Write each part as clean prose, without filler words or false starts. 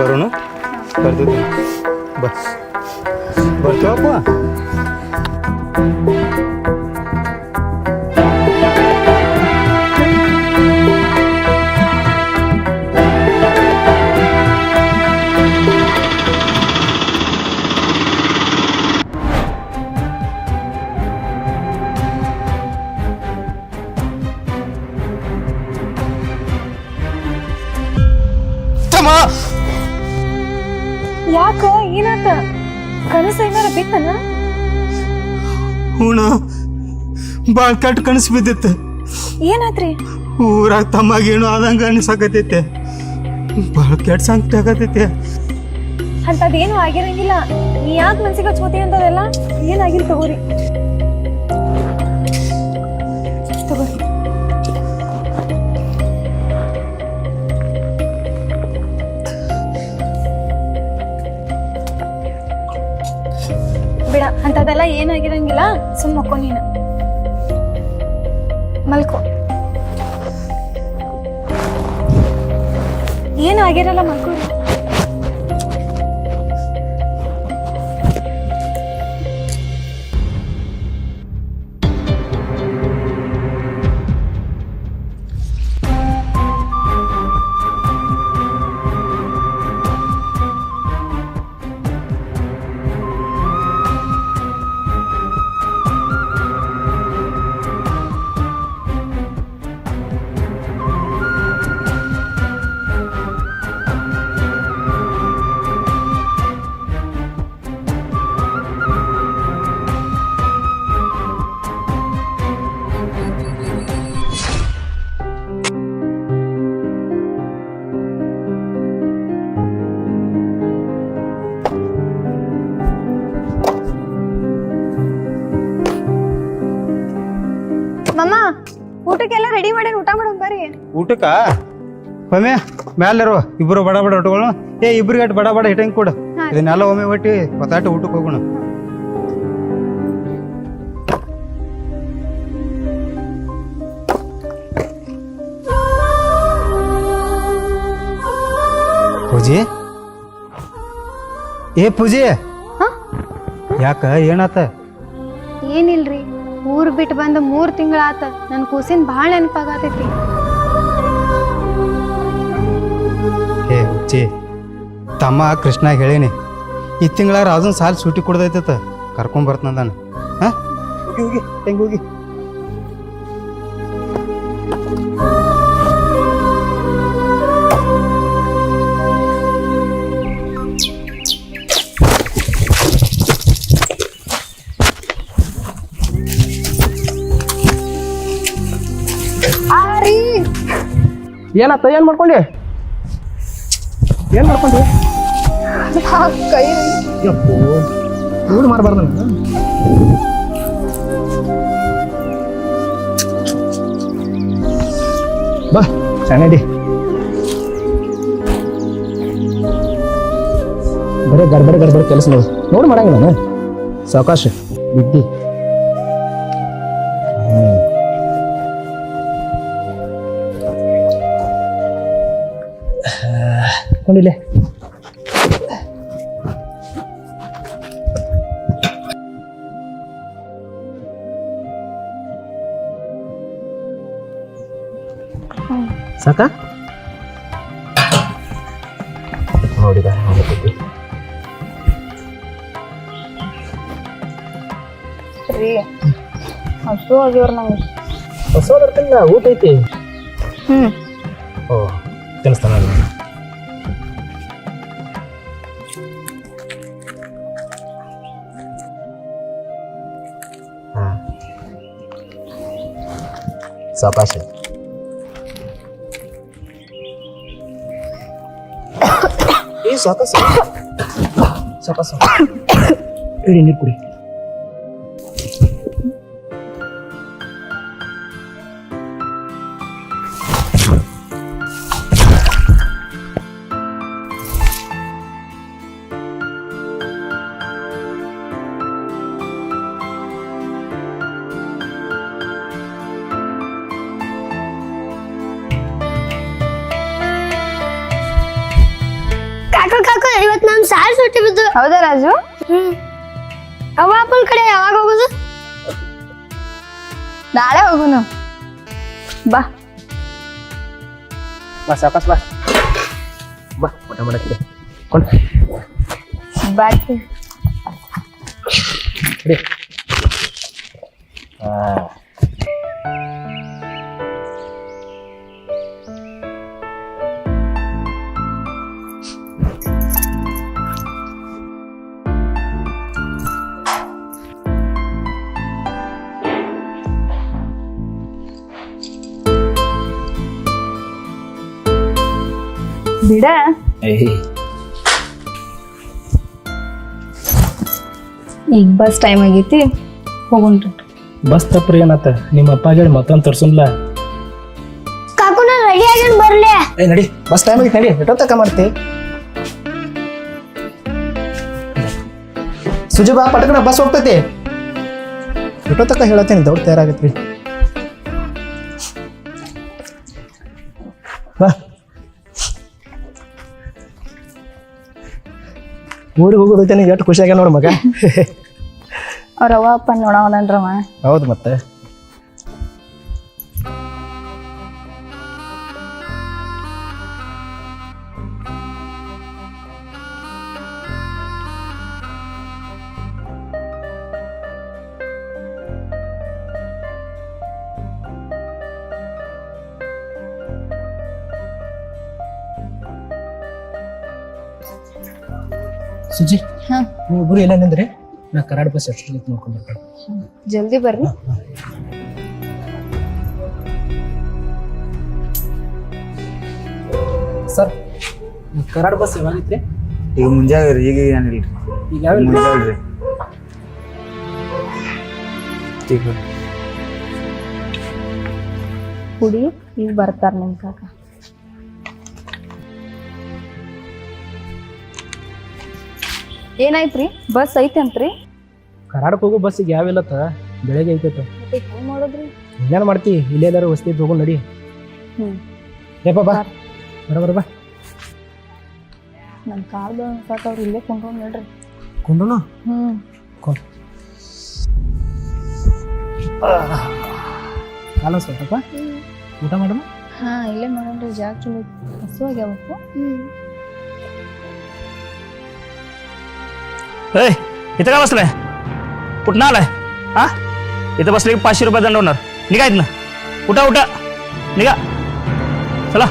ಬರೋಣ ಬರ್ತಿದ್ದೀನಿ ಬಸ್ ಬರ್ತೀವಪ್ಪ ಯಾಕ ಏನಾತ ಕನಸ ಏನಾರ ಬಿತ್ತನ ಹೂಣ ಭಾಳ ಕೆಟ್ಟ ಕನಸು ಬಿದ್ದೈತೆ ಏನಾತ್ರಿ ಊರಾಗ ತಮ್ಮಾಗೇನು ಆದಂಗ ಅನಿಸಾಕತೈತೆ ಭಾಳ ಕೆಟ್ಟ ಸಂಕಟ ಆಗತೈತೆ ಅಂತದೇನು ಆಗಿರಂಗಿಲ್ಲ ನೀ ಯಾಕೆ ಮನ್ಸಿಗೆ ಹಚ್ಕೋತಿ ಅಂತದೆಲ್ಲ ಏನಾಗಿಲ್ಲ ತಗೋರಿ ತಗೋರಿ ಬಿಡ ಅಂತದೆಲ್ಲ ಏನಾಗಿರಂಗಿಲ್ಲ ಸುಮ್ಮ ಮಕ್ಕೋ ನೀನು ಮಲ್ಕೋ ಏನು ಆಗಿರಲ್ಲ ಮಲ್ಕೋರಿ ಮಮ್ಮ ಊಟಕ್ಕೆಲ್ಲ ರೆಡಿ ಮಾಡಿ ಊಟ ಮಾಡೋಣ ಬರ್ರಿ ಊಟಕ್ಕ ಒಮ್ಮೆ ಮ್ಯಾಲಿರುವ ಇಬ್ರು ಬಡ ಬಡ ಹೊಟ್ಟುಗಳು ಇಬ್ರಿಗೆ ಬಡ ಬಡ ಹಿಟ್ಟಂಗೆ ಕೊಡು ಇದನ್ನೆಲ್ಲ ಒಮ್ಮೆ ಒಟ್ಟಿ ಹೊತ್ತಾಟ ಊಟಕ್ಕೆ ಹೋಗೋಣ ಪೂಜಿ ಪೂಜಿ ಯಾಕ ಏನಾತ ಏನಿಲ್ರಿ ಊರ್ ಬಿಟ್ಟು ಬಂದ 3 ತಿಂಗಳಾತ ನನ್ ಕೂಸಿನ ಭಾಳ ನೆನಪಾಗತೈತಿ ಹುಚ್ಚಿ ತಮ್ಮ ಕೃಷ್ಣ ಹೇಳೀನಿ ಈ ತಿಂಗಳಾರ ಅದನ್ನ ಸಾಲ ಸೂಟಿ ಕೊಡ್ದೈತತ ಕರ್ಕೊಂಡ್ ಬರ್ತಂದಾನ ಹಾಂ ಹೋಗಿ ಹೆಂಗೆ ಹೋಗಿ ಏನತ್ತ ಏನ್ ಮಾಡ್ಕೊಂಡಿ ಕೈ ರೂಢ ಮಾಡಬಾರ್ದ ಬಾ ಚೆನ್ನಾಗಿ ಬರೀ ಗಡ್ಬಡಿ ಕೆಲಸ ನೋಡಿ ಮಾಡಂಗಿಲ್ಲ ನಾನು ಸಾವಕಾಶ ಬಿದ್ದಿ ಕೊಂಡಿಲ್ಲ ಸಾಕ ನೋಡಿದ ರೀ ಹಸು ಆಗ್ಯವ್ರ ನಂಗೆ ಹೊಸ ಬರ್ತಿಲ್ಲ ಊಟ ಐತಿ ಓ ತಿನ್ನಿಸ್ತಾನ ಸಾವಕಾಶ ಸಾವಕಾಶ ಸಾವಕಾಶ ಇಡಿ ನೀರು ಕುಡಿ ಇವತ್ ನಮ್ ಸಾಲ್ ಸುಟ್ಟಿ ಬಿದ್ದು. ಹೌದಾ ರಾಜು? ಅವ್ವ ಅಪ್ಪನ ಕಡೆ ಯಾವಾಗ ಹೋಗುದು? ನಾಳೆ ಹೋಗುನು ಬಾ. ಬಾ ಸಾಕಾಸ್ ಬಾ ಬಾ ಊಟ ಮಾಡಕ್ಕೆ ಕೊಂಡು ಬಾಕಿ ಬಿಡ. ಈಗ ಬಸ್ ಟೈಮ್ ಆಗೈತಿ, ಹೋಗುಣ್ರಿ. ಬಸ್ ತಪ್ಪ್ರಿ ಏನತ್ತ ನಿಮ್ಮ ಅಪ್ಪ ಹೇಳಿ ಮತ್ತೊಂದು ತರ್ಸನ್ಲ. ಕಾಕು ನಾ ರೆಡಿ ಆಗೇನ್ ಬರ್ಲೆ. ಏ ನಡಿ ಬಸ್ ಟೈಮ್ ಆಗೈತಿ, ನಡಿ ಎಷ್ಟೊತ್ತಕ ಮಾಡ್ತಿ. ಸುಜಿ ಬಾ ಪಟಕನ ಬಸ್ ಹೋಗ್ತೈತಿ. ಎಷ್ಟೊತ್ತಕ ಹೇಳತ್ತೀನಿ ದೌಡ್ ತಯಾರಾಗತ್ರಿ. ಬಾ ಊರಿಗೆ ಹೋಗೋದೈತೆ ನೀನು ಎಷ್ಟು ಖುಷಿ ಆಗ್ಯ ನೋಡು ಮಗ. ಅವ್ರ ಅವ್ವ ಅಪ್ಪ ನೋಡವನಲ್ರವ. ಹೌದು ಮತ್ತೆ ಸುಜಿ ನೀವು ಇಬ್ಬರು ಎಲ್ಲ ನಿಂದ್ರಿ, ನಾ ಕರಾಡ್ ಬಸ್ ಎಷ್ಟು ನೋಡ್ಕೊಂಡು ಬರ್ತಾರೆ. ಜಲ್ದಿ ಬರ್ರಿ. ಸರ್ ಕರಾಡ್ ಬಸ್ ಯಾವಾಗಿತ್ರಿ? ಈಗ ಮುಂಜಾನೆ ಈಗ ಏನಿಲ್ಲ ಈಗ ಯಾವ ಮುಂಜಾನೆ ಕುಡಿ, ಈಗ ಬರ್ತಾರ ನಿಮ್ ಕಾಕ. ಏನಾಯ್ತ್ರಿ? ಬಸ್ ಐತಂತ್ರಿ? ಕರಾಡಕ್ಕೆ ಹೋಗೋ ಬಸ್ಸಿಗೆ ಯಾವಿಲ್ಲತ್ತ, ಬೆಳಗ್ಗೆ ಐತೈತ. ಮತ್ತೆ ಹೆಂಗ್ ಮಾಡೋದ್ರಿ? ಏನ್ ಮಾಡ್ತಿ, ಇಲ್ಲೇ ಎಲ್ಲಾರು ವಸ್ತಿ ಹೋಗೋ ನಡಿ. ಏಪ ಬಾ ಬರ ಬಾ. ನನ್ ಕಾಲ್ದ ಕಾಕ ಅವ್ರು ಇಲ್ಲೇ ಕೊಂಡ್ಕೊಂಡ್ ನೋಡ್ರಿ. ಕೊಂಡನು ಕಾಲ ಸ್ವಲ್ಪಪ್ಪ ಊಟ ಮಾಡೋಣ. ಹಾ ಇಲ್ಲೇ ಮಾಡೋಣ್ರಿ, ಜಾಗ ಚಲೋ ಹಸು ಆಗ್ಯಾವಪ್ಪ. ए इथं का बसलाय? कुठं आलाय? हा इथं बसले 500 रुपये दंड होणार. निघा इथनं, उठा उठा निघा, चला.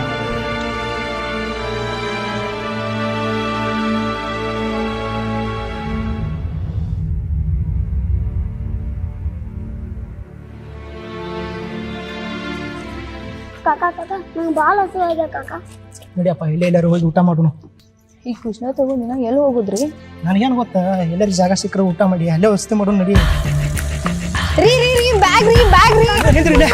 ಕಾಕ ಕಾಕ ನಂಗೆ ಭಾಳ ಹಸು ಆಗ್ಯ ಕಾಕ. ನಡಿಯಪ್ಪ ಇಲ್ಲೇ ಎಲ್ಲಾರು ಹೋಗಿ ಊಟ ಮಾಡೋಣ. ಈ ಕೃಷ್ಣ ತಗೊಂಡ್ ದಿನ ಎಲ್ಲಿ ಹೋಗುದ್ರಿ? ನನಗೇನು ಗೊತ್ತಾ, ಎಲ್ಲರೂ ಜಾಗ ಸಿಕ್ಕರೆ ಊಟ ಮಾಡಿ ಅಲ್ಲೇ ವಸತಿ ಮಾಡೋಣ ನಡಿ. ರೀ ರೀ ರೀ ಬ್ಯಾಗ್ ರೀ ಬ್ಯಾಗ್ ರೀ. ನಿಂದ್ರಿ ಇಲ್ಲೇ.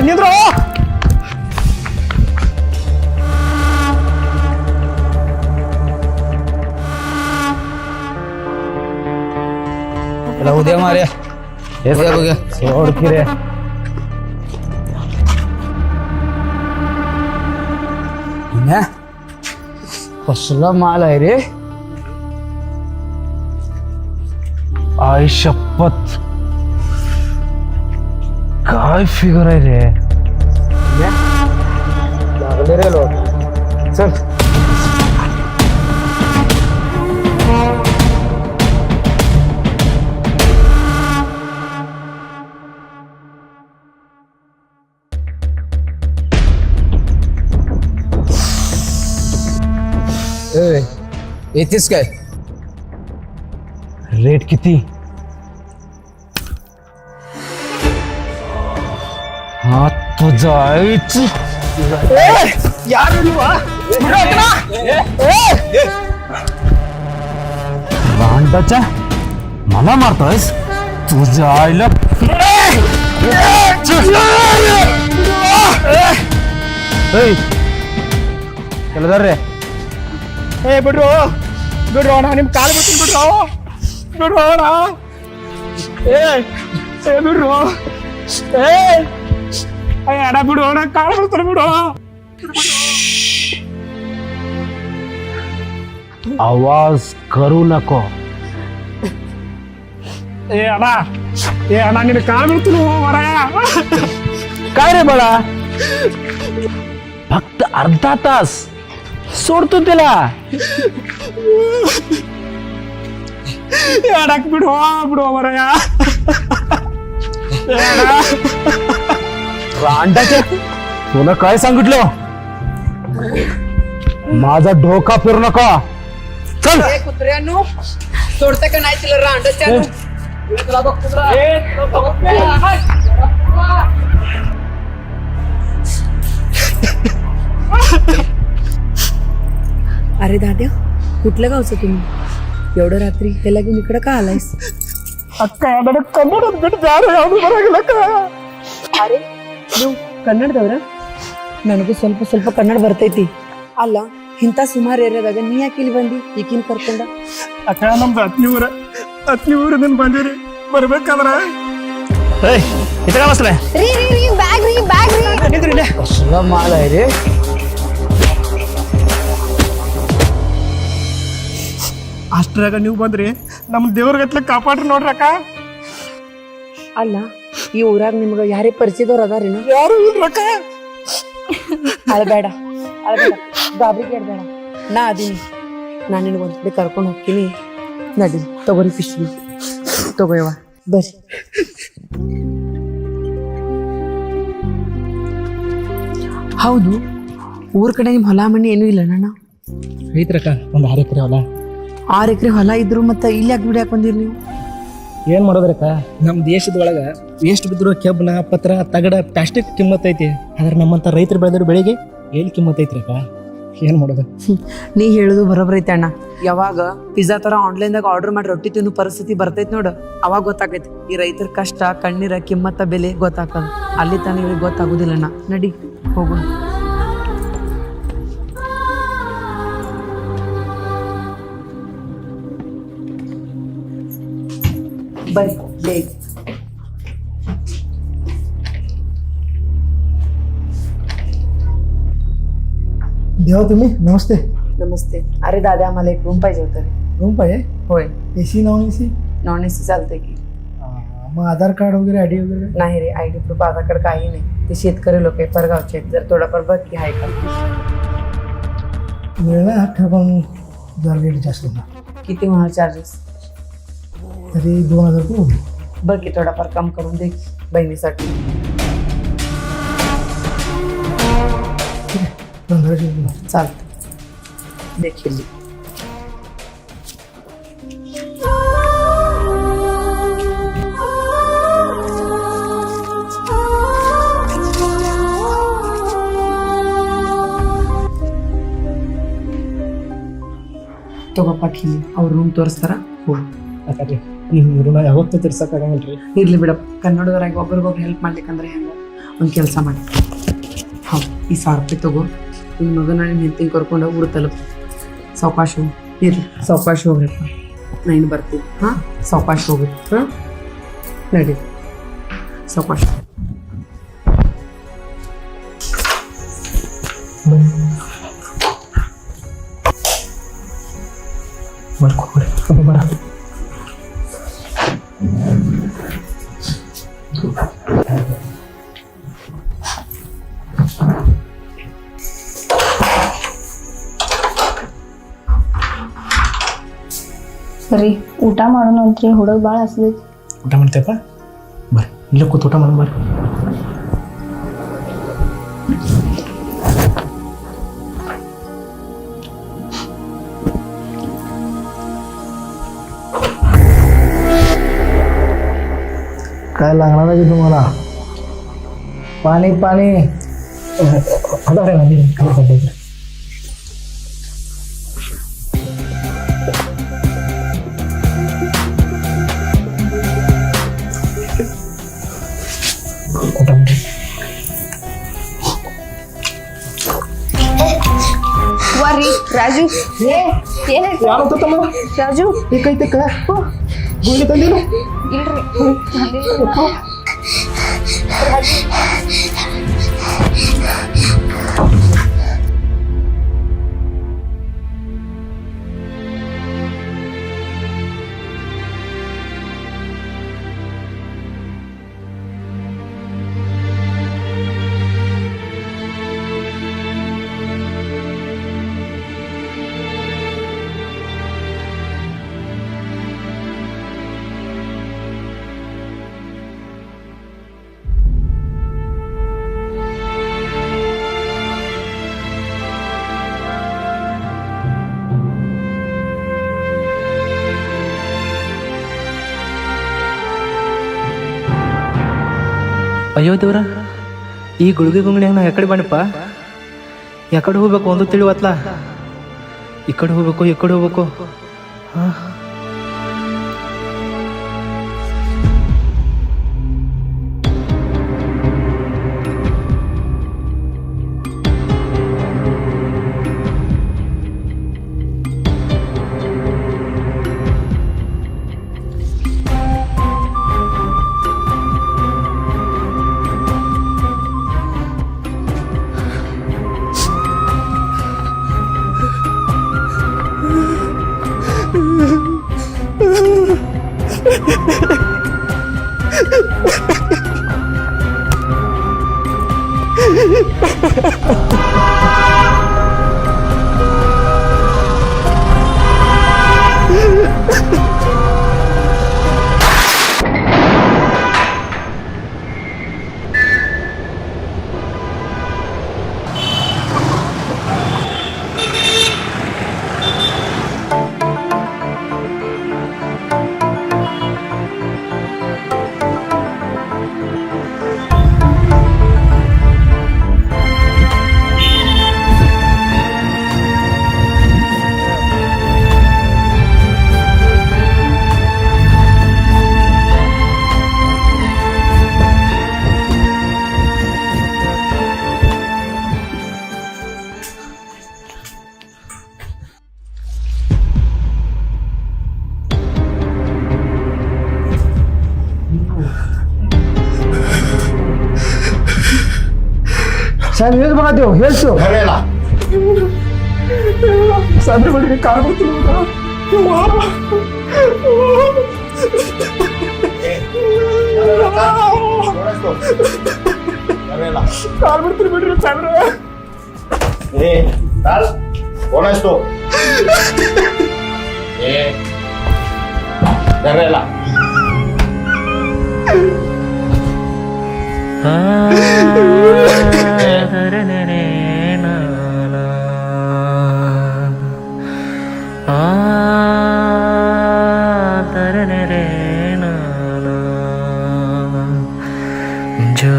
ನಿಂದ್ರು. उद्या मारे उद्या बघ ನೋಡ್ತೀರಿ कसला माल आहे रे. आई शपथ काय फिगर आहे रे. लागले रे लोक. चल येतेस काय? रेट किती? हा तुझा आईच भांडाच्या मला मारतोयस? तुझ्या आईला ಎಲ್ಲದಾರ್ರಿ ಏ ಬಿಡ್ರು ಬಿಡ್ರು ಅಣ್ಣ ನಿಮ್ ಕಾಲು ಬಿಡ್ತೀನಿ ಬಿಡ್ರು ಬಿಡ್ರು ಅಣ್ಣ ಏ ಏ ಬಿಡ್ರು ಏ ಅಣ್ಣ ಬಿಡು ಅಣ್ಣ ಕಾಲು ಬಿಡ್ತಾರೆ ಬಿಡು आवाज करू नको ए अण्णा निನ್ನ ಕಾಲು ಬಿಡ್ತೀನಿ ಮರಾಯ काय रे बाळा फक्त अर्धा तास सोडतो त्याला अडक बिडो मराया रांडाच्या तुला काय सांगितलं माझा डोका फिरू नका चल कुत्र्यानो सोडता का नाही तिला रांडच्या अरे दाद्या कुठल्या गावचं तुम्ही एवढं रात्री ह्याला घेऊन इकडं का आलायस ಅಕ್ಕ ನನ್ನ ಕನ್ನಡ ಬಿಟ್ಟು ಯಾರು ಯಾವುದು ಬರಂಗಿಲ್ಲಕ್ಕ ಅರೆ ನೀವು ಕನ್ನಡದವ್ರ ನನಗೂ ಸ್ವಲ್ಪ ಸ್ವಲ್ಪ ಕನ್ನಡ ಬರ್ತೈತಿ ಅಲ್ಲ ಇಂಥ ಸುಮಾರು ಏರಿಯಾದಾಗ ನೀ ಯಾಕೆ ಇಲ್ಲಿ ಬಂದಿ ಈಗಿನ ಕರ್ಕೊಂಡ ಅಕ್ಕ ನಮ್ದು ಹತ್ನಿ ಊರಿಂದ ಬಂದಿರಿ ಬರ್ಬೇಕಾದ್ರ ಏಯ್ ಇತಕ ಬಸ್ಲೆ ರೀ ಬ್ಯಾಗ್ ರೀ कसला माल आहे रे ಅಷ್ಟ್ರಾಗ ನೀವು ಬಂದ್ರಿ ನಮ್ಮ ದೇವ್ರಗತ್ಲೆ ಕಾಪಾಡ್ರಿ ನೋಡ್ರಕ್ಕ ಅಲ್ಲ ಈ ಊರಾಗ ನಿಮ್ಗೆ ಯಾರೇ ಪರಿಚಯದವ್ರು ಅದಾರೇನು ಯಾರು ಇಲ್ರಕ್ಕ ಅಳಬೇಡ ಗಾಬರಿ ಕೇಳಬೇಡ ನಾ ಅದೀನಿ ನಾನು ನಿನಗೆ ಒಂದು ಕಡೆ ಕರ್ಕೊಂಡು ಹೋಗ್ತೀನಿ ನಡಿ ತಗೋರಿ ಪಿಶ್ವಿ ತಗೋಯವ್ವ ಬರ್ರಿ ಹೌದು ಊರ್ ಕಡೆ ನಿಮ್ಮ ಹೊಲ ಮನೆ ಏನೂ ಇಲ್ಲ ಅಣ್ಣ ಐತ್ರಕ್ಕ ಒಂದು 6 ಎಕರೆ ಹೊಲ 6 ಎಕರೆ ಹೊಲ ಇದ್ರು ಮತ್ತೆ ಇಲ್ಲಿ ಯಾಕೆ ದುಡಿಯಾಕ ಬಂದಿರಿ ನೀವು ಏನ್ ಮಾಡೋದ್ರಕ್ಕ ನಮ್ಮ ದೇಶದೊಳಗ ವೇಸ್ಟ್ ಬಿದ್ದಿರೋ ಕೆಬ್ಬನ ಪತ್ರ ತಗಡ ಪ್ಲಾಸ್ಟಿಕ್ ಕಿಮ್ಮತ್ ಐತಿ ಆದ್ರೆ ನಮ್ಮಂತ ರೈತರು ಬೆಳೆದಿರೋ ಬೆಳೆಗೆ ಎಲ್ಲಿ ಕಿಮ್ಮತ್ ಐತ್ರಕ್ಕ ಏನ್ ಮಾಡೋದು ನೀ ಹೇಳುದು ಬರೋಬ್ಬರೈತೆ ಅಣ್ಣ ಯಾವಾಗ ಪಿಜ್ಜಾ ತರ ಆನ್ಲೈನ್ದಾಗ ಆರ್ಡರ್ ಮಾಡಿ ರೊಟ್ಟಿ ತಿನ್ನೋ ಪರಿಸ್ಥಿತಿ ಬರ್ತೈತಿ ನೋಡು ಅವಾಗ ಗೊತ್ತಾಗೈತಿ ಈ ರೈತರ ಕಷ್ಟ ಕಣ್ಣೀರ ಕಿಮ್ಮತ್ತ ಬೆಲೆ ಗೊತ್ತಾಕದು ಅಲ್ಲಿ ತಾನೇ ಇವ್ರಿಗೆ ಗೊತ್ತಾಗುದಿಲ್ಲ ಅಣ್ಣ ನಡಿ ಹೋಗೋಣ ಬರ್ರಿ ಬೇಗ देवा तुम्ही नमस्ते नमस्ते अरे दादा आम्हाला एक रूम पाहिजे होतं रे. रूम पाहिजे होय AC non AC non AC चालतंय की मग आधार कार्ड वगैरे आयडी वगैरे नाही रे I D proof Aadhaar card काही नाही ते शेतकरी लोक आहे परगावचे आहेत जर थोडाफार बघ की आहे का मिळणार अख्खा पण जरा रेट जास्त होणार किती होणार चार्जेस तरी 2000 रुपये होईल बघ की थोडाफार कम करून दे की बहिणीसाठी 1500 रुपये चालतं देखील ತಗೋಪ್ಪ ಕಿಲಿ ಅವ್ರ ರೂಮ್ ತೋರಿಸ್ತಾರ ಹೋಗಿ ಯಾಕಂದ್ರೆ ನೀವು ಋಣ ಯಾವತ್ತೂ ತೀರ್ಸಕ್ಕಾಗಂಗಿಲ್ಲ ರೀ ಇರ್ಲಿ ಬಿಡಪ್ಪ ಕನ್ನಡದವರಾಗಿ ಒಬ್ರಿಗೊಬ್ರು ಹೆಲ್ಪ್ ಮಾಡ್ಲಿಕ್ಕಂದ್ರೆ ಹೆಂಗೆ ಒಂದು ಕೆಲಸ ಮಾಡಿ ಹೌದು ಈ 1000 ರೂಪಾಯಿ ತಗೋ ನಿಮ್ಮ ಮಗನ ನಿಮ್ಮ ಹೆಂಡತಿಗೆ ಕರ್ಕೊಂಡು ಊರು ತಲುಪು ಸಾವಕಾಶ ಹೋಗಿ ಇರ್ಲಿ ಸಾವಕಾಶ ಹೋಗ್ರಿಪ್ಪ ನಾ ಇನ್ನು ಬರ್ತೀನಿ ಹಾಂ ಸಾವಕಾಶ ಹೋಗ್ರಿ ಹಾಂ ನಡಿ ಸಾವಕಾಶ ಮಾಡ್ಕೊಡಿ ಬರ ರೀ ಊಟ ಮಾಡೋಣ ಅಂತ್ರಿ ಹುಡುಗ ಭಾಳ ಹಸ್ದೈತಿ ಊಟ ಮಾಡ್ತೇಪ್ಪ ಬರ್ರಿ ಇಲ್ಲ ಕೂತ್ ಊಟ ಮಾಡೋಣ ಬರ್ರಿ काय लागणार आहे तुम्हाला पाणी पाणी ರೀ ರಾಜು ಏನಾಯ್ತು ಯಾವತ್ತಮ್ಮ ರಾಜು ಏಕೈತಕ್ಕ ಗುಳಿಗೆ ತಂದಿಲ್ಲ ಇಲ್ರಿ ಅಯ್ಯೋ ದೇವ್ರ ಈ ಗುಳಿಗೆ ಗುಂಗಡಿ ನಾ ಯಾಕಡೆ ಬಣ್ಣಪ್ಪ ಯಾಕಡೆ ಹೋಗ್ಬೇಕು ಒಂದು ತಿಳಿವತ್ಲ ಈ ಕಡೆ ಹೋಗ್ಬೇಕು ಹಾ ಸಾಹೇಬ್ ಹೇಳಿ ಬರತ್ತೇವ್ ಹೇಳ್ಸು ಸಂದ್ರ ಬಡಿಗೆ ಕಾಲ್ ಬರ್ತೀನಿ ಕಾಲ್ ಬರ್ತೀನಿ ಬಿಡ್ರಿ ಸಾಂದ್ರ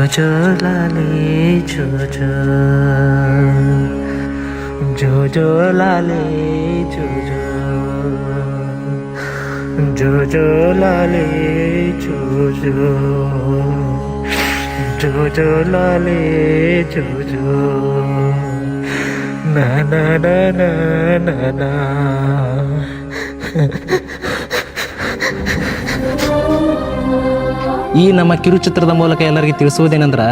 जो लाले जो लाले जो लाले जो लाले जो na na na na na na ಈ ನಮ್ಮ ಕಿರುಚಿತ್ರದ ಮೂಲಕ ಎಲ್ಲರಿಗೆ ತಿಳಿಸುವುದೇನೆಂದ್ರೆ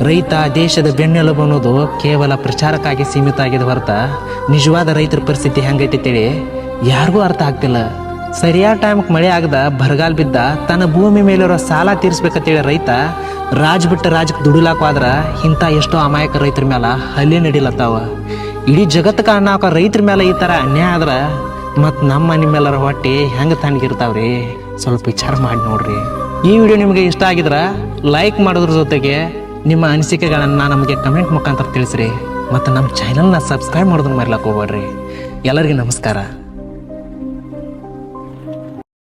ರೈತ ದೇಶದ ಬೆನ್ನೆಲುಬು ಅನ್ನೋದು ಕೇವಲ ಪ್ರಚಾರಕ್ಕಾಗಿ ಸೀಮಿತ ಆಗಿದೆ ಹೊರತ ನಿಜವಾದ ರೈತರ ಪರಿಸ್ಥಿತಿ ಹೆಂಗೈತಿ ತಿಳಿ ಯಾರಿಗೂ ಅರ್ಥ ಆಗ್ತಿಲ್ಲ. ಸರಿಯಾದ ಟೈಮ್ಗೆ ಮಳೆ ಆಗದ ಬರಗಾಲ ಬಿದ್ದ ತನ್ನ ಭೂಮಿ ಮೇಲಿರೋ ಸಾಲ ತೀರಿಸ್ಬೇಕಂತೇಳಿ ರೈತ ರಾಜ್ಯಕ್ಕೆ ದುಡಿಲಾಕ ಹೋದ್ರ ಇಂಥ ಎಷ್ಟೋ ಅಮಾಯಕ ರೈತರ ಮೇಲೆ ಹಲ್ಲೆ ನಡಿಲತ್ತಾವ. ಇಡೀ ಜಗತ್ತಕ್ಕೆ ಅನ್ನೋ ರೈತರ ಮೇಲೆ ಈ ಥರ ಅನ್ಯಾಯ ಆದ್ರೆ ಮತ್ತು ನಮ್ಮ ನಿಮ್ಮೆಲ್ಲರ ಹೊಟ್ಟೆ ಹೆಂಗೆ ತಣ್ಣಗಿರ್ತಾವ್ರಿ. ಸ್ವಲ್ಪ ವಿಚಾರ ಮಾಡಿ ನೋಡ್ರಿ. ಈ ವಿಡಿಯೋ ನಿಮಗೆ ಇಷ್ಟ ಆಗಿದ್ರೆ ಲೈಕ್ ಮಾಡೋದ್ರ ಜೊತೆಗೆ ನಿಮ್ಮ ಅನಿಸಿಕೆಗಳನ್ನು ನಮಗೆ ಕಮೆಂಟ್ ಮುಖಾಂತರ ತಿಳಿಸ್ರಿ ಮತ್ತು ನಮ್ಮ ಚಾನಲ್ನ ಸಬ್ಸ್ಕ್ರೈಬ್ ಮಾಡೋದನ್ನ ಮರಿಲಕ್ಕೆ ಹೋಗ್ಬೇಡ್ರಿ. ಎಲ್ಲರಿಗೂ ನಮಸ್ಕಾರ.